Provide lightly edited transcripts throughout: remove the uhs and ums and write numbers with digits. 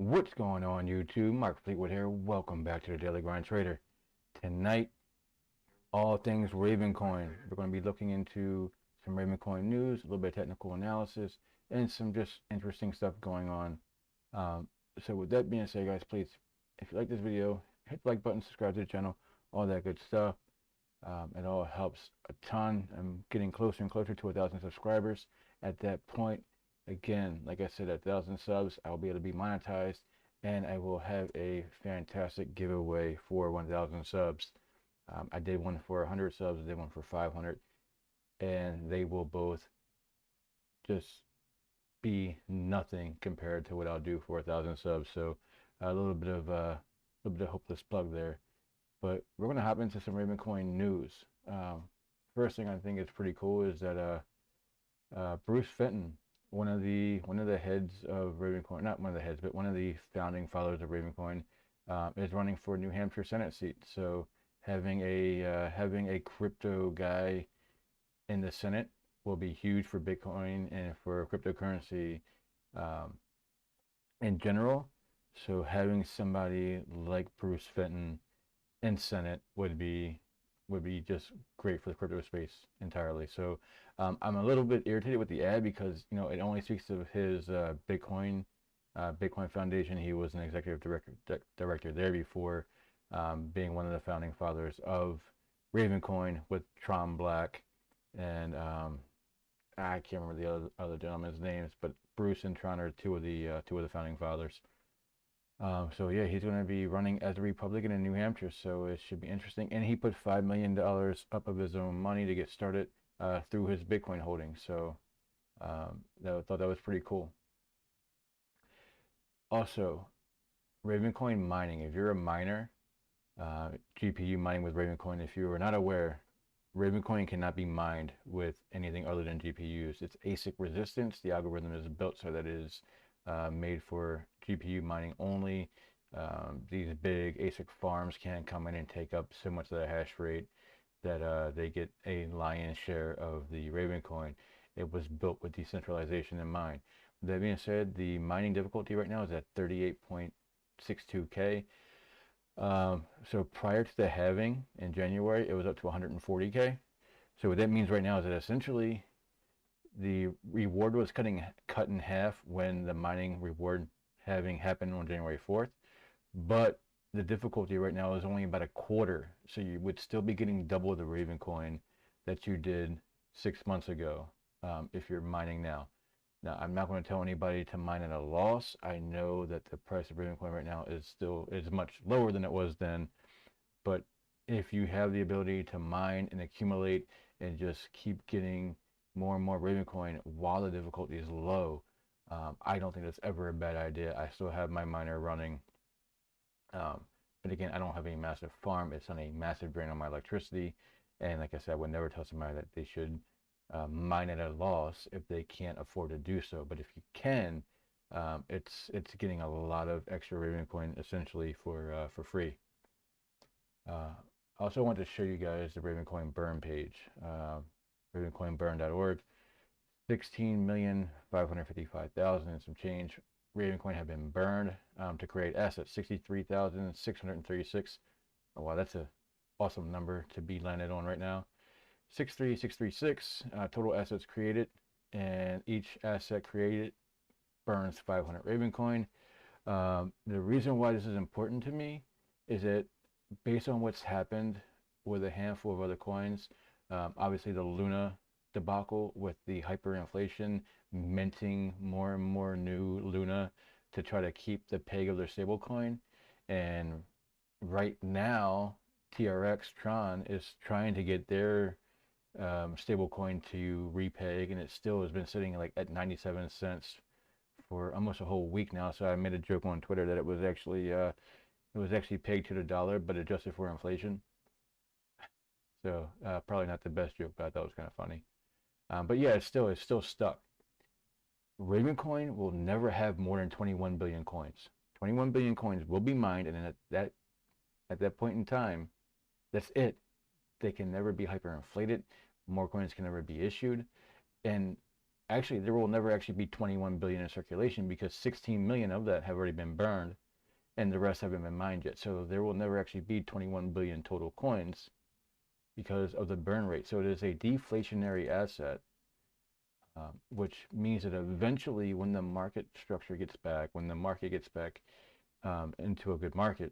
What's going on YouTube? Mark Fleetwood here. Welcome back to the Daily Grind Trader. Tonight, all things Ravencoin. We're going to be looking into some Ravencoin news, a little bit of technical analysis, and some just interesting stuff going on. So with that being said, guys, please, if you like this video, hit the like button, subscribe to the channel, all that good stuff. It all helps a ton. I'm getting closer and closer to 1,000 subscribers. At that point, again, like I said, at 1,000 subs, I'll be able to be monetized, and I will have a fantastic giveaway for 1,000 subs. I did one for 100 subs, I did one for 500, and they will both just be nothing compared to what I'll do for 1,000 subs. So a little bit of hopeless plug there. But we're gonna hop into some Ravencoin news. First thing I think is pretty cool is that Bruce Fenton, one of the heads of Ravencoin, not one of the heads, but one of the founding fathers of Ravencoin, is running for New Hampshire Senate seat. So having a crypto guy in the Senate will be huge for Bitcoin and for cryptocurrency in general. So having somebody like Bruce Fenton in Senate would be just great for the crypto space entirely. So I'm a little bit irritated with the ad because it only speaks of his Bitcoin Foundation. He was an executive director there before, being one of the founding fathers of Ravencoin with Tron Black and I can't remember the other gentlemen's names, but Bruce and Tron are two of the founding fathers. So yeah, he's going to be running as a Republican in New Hampshire, so it should be interesting. And he put $5 million up of his own money to get started through his Bitcoin holdings. So I thought that was pretty cool. Also, Ravencoin Mining. If you're a miner, GPU mining with Ravencoin, if you are not aware, Ravencoin cannot be mined with anything other than GPUs. It's ASIC resistance. The algorithm is built so that it is made for GPU mining only. These big ASIC farms can't come in and take up so much of the hash rate that they get a lion's share of the Ravencoin. It was built with decentralization in mind. That being said, the mining difficulty right now is at 38.62K. So prior to the halving in January, it was up to 140K. So what that means right now is that essentially the reward was cut in half when the mining reward halving happened on January 4th, but the difficulty right now is only about a quarter. So you would still be getting double the Ravencoin that you did 6 months ago if you're mining now. Now, I'm not going to tell anybody to mine at a loss. I know that the price of Ravencoin right now is much lower than it was then, but if you have the ability to mine and accumulate and just keep getting more and more Ravencoin while the difficulty is low, I don't think that's ever a bad idea. I still have my miner running, but again, I don't have any massive farm. It's on a massive drain on my electricity, and like I said, I would never tell somebody that they should mine at a loss if they can't afford to do so. But if you can, it's getting a lot of extra Ravencoin essentially for free. I also want to show you guys the Ravencoin Burn page, ravencoinburn.org. 16,555,000 and some change Ravencoin have been burned to create assets. 63,636. Oh, wow, that's an awesome number to be landed on right now. 63636 total assets created, and each asset created burns 500 Ravencoin. The reason why this is important to me is that based on what's happened with a handful of other coins, obviously the Luna debacle with the hyperinflation, minting more and more new Luna to try to keep the peg of their stablecoin, and right now TRX Tron is trying to get their stablecoin to repeg, and it still has been sitting like at 97 cents for almost a whole week now. So I made a joke on Twitter that it was actually pegged to the dollar but adjusted for inflation. So probably not the best joke, but I thought it was kind of funny. But yeah, it's still stuck. Ravencoin will never have more than 21 billion coins. 21 billion coins will be mined, and then at that point in time, that's it. They can never be hyperinflated. More coins can never be issued. And actually there will never actually be 21 billion in circulation, because 16 million of that have already been burned and the rest haven't been mined yet. So there will never actually be 21 billion total coins because of the burn rate. So it is a deflationary asset, which means that eventually when the market structure gets back, when the market gets back into a good market,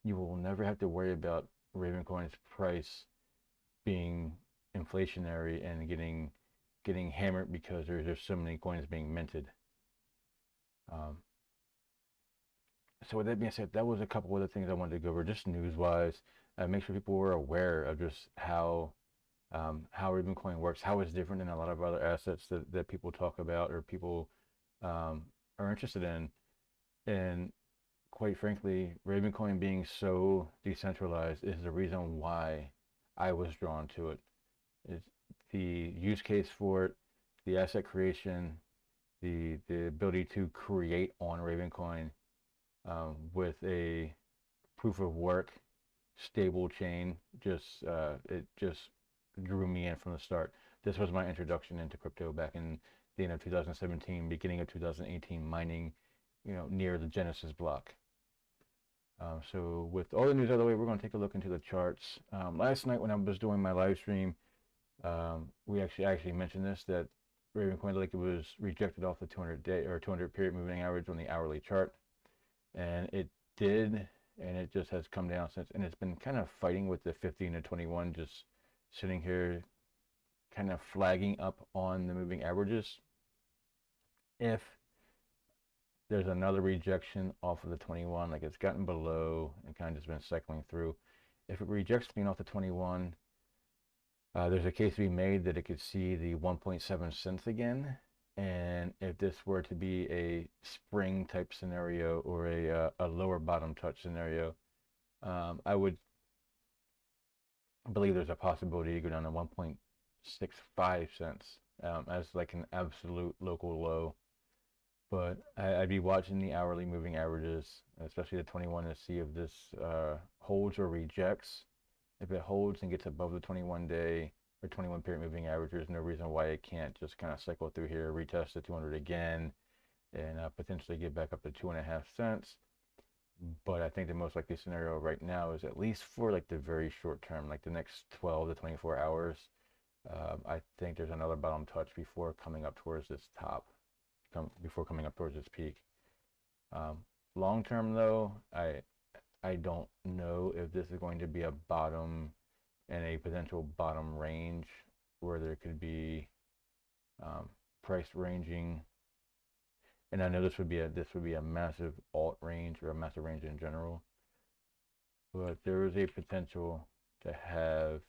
you will never have to worry about Ravencoin's price being inflationary and getting hammered because there's just so many coins being minted. So with that being said, that was a couple other things I wanted to go over, just news-wise. Make sure people were aware of just how Ravencoin works, how it's different than a lot of other assets that people talk about or people are interested in. And quite frankly, Ravencoin being so decentralized is the reason why I was drawn to it. It's the use case for it, the asset creation, the ability to create on Ravencoin with a proof of work stable chain. It just drew me in from the start. This was my introduction into crypto back in the end of 2017, beginning of 2018, mining, near the Genesis block. So with all the news out of the way, we're going to take a look into the charts. Last night when I was doing my live stream, we actually mentioned this, that Ravencoin, like, it was rejected off the 200-day or 200 period moving average on the hourly chart, and it did, and it just has come down since, and it's been kind of fighting with the 15 to 21, just sitting here kind of flagging up on the moving averages. If there's another rejection off of the 21, like it's gotten below and kind of just been cycling through, if it rejects being off the 21, there's a case to be made that it could see the 1.7 cents again. And if this were to be a spring type scenario or a lower bottom touch scenario, I would believe there's a possibility to go down to 1.65 cents as like an absolute local low. But I'd be watching the hourly moving averages, especially the 21, to see if this holds or rejects. If it holds and gets above the 21-day or 21 period moving average, there's no reason why it can't just kind of cycle through here, retest the 200 again, and potentially get back up to 2.5 cents. But I think the most likely scenario right now is, at least for like the very short term, like the next 12 to 24 hours, I think there's another bottom touch before coming up towards this top, before coming up towards this peak. Long term though, I don't know if this is going to be a bottom and a potential bottom range where there could be price ranging. And I know this would be a massive alt range, or a massive range in general. But there is a potential to have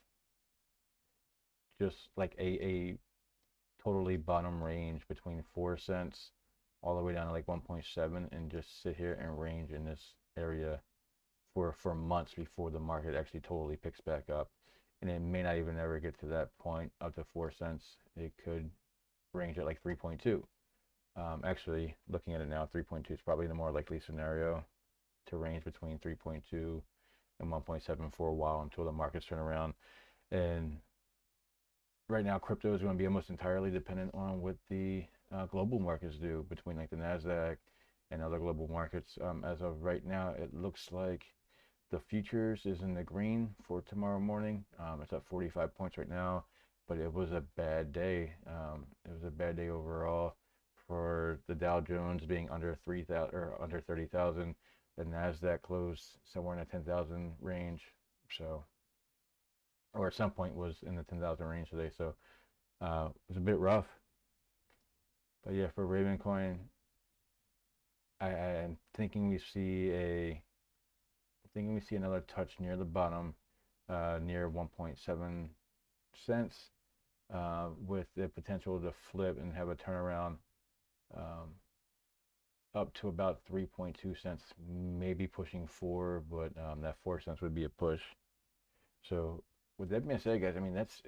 just like a totally bottom range between 4 cents all the way down to like 1.7, and just sit here and range in this area for months before the market actually totally picks back up. And it may not even ever get to that point up to 4 cents. It could range at like 3.2. Actually, looking at it now, 3.2 is probably the more likely scenario, to range between 3.2 and 1.7 for a while until the markets turn around. And right now, crypto is going to be almost entirely dependent on what the global markets do, between like the NASDAQ and other global markets. As of right now, it looks like the futures is in the green for tomorrow morning. It's at 45 points right now, but it was a bad day. It was a bad day overall for the Dow Jones being under 3,000 or under 30,000. The NASDAQ closed somewhere in the 10,000 range. So, or at some point was in the 10,000 range today. So it was a bit rough. But yeah, for Ravencoin, I'm thinking we see another touch near the bottom, near 1.7 cents, with the potential to flip and have a turnaround up to about 3.2 cents, maybe pushing 4, but that 4 cents would be a push. So with that being said, guys, I mean, that's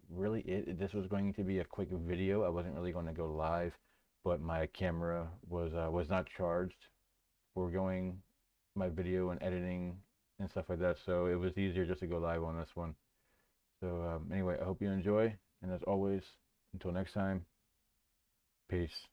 really it. This was going to be a quick video. I wasn't really going to go live, but my camera was not charged for going my video and editing and stuff like that, so it was easier just to go live on this one. So anyway, I hope you enjoy, and as always, Until next time, peace.